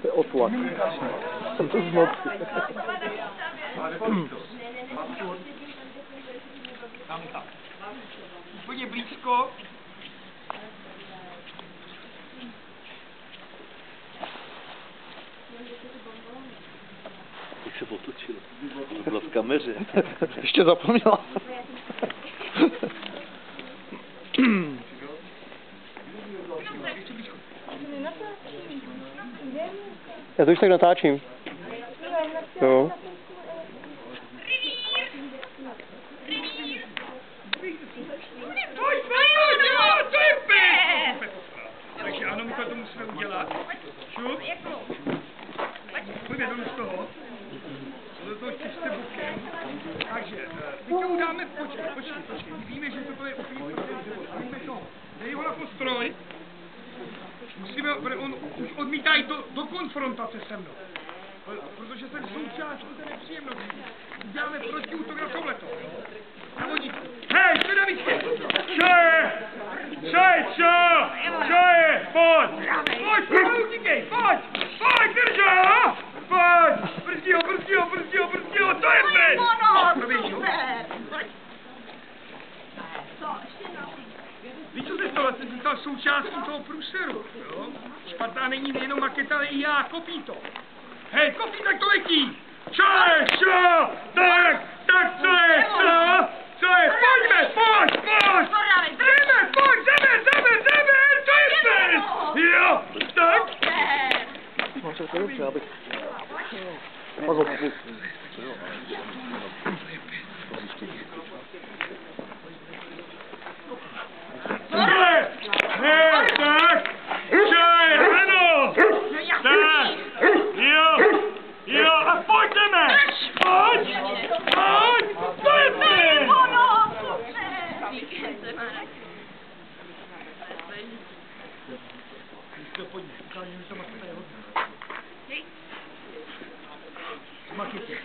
To je otlak. Z noci. Tam tak. Úplně blízko. Jak se otočil. Byla v kameře. Ještě zapomněla. Já to už tak natáčím. Jo. Takže ano, my to musíme udělat. Šup. Pojďme dolů z toho. Do toho čistě bokem. Takže, teďka udáme, počkej. My víme, že toto je úplně víme to. Dej ho na postroj. Musíme, on už odmítá jít do konfrontace se mnou. Protože jsem součástí té nepříjemnosti. Uděláme protiútok na tohleto. Hej, jste na místě! Co je? Pojď, utíkej, pojď, drž ho! Pojď, brzdí ho, to je pryč! Víš, co se stalo? Jsem stal součástí toho průseru, jo? Špatná není jenom maketa, ale i já, kopí to. Hej, kopí, tak to letí! Co je? Tak co je? Pojďme, pojď! Jdeme, pojď, jdeme, to je pryč! Jo, tak? No, to je dobře, abych... Pak ho popustil. Jo, a pojďme! Pojď, to je pryč! Pojďme, ukážeme, že to maketa je hodná. Maketě.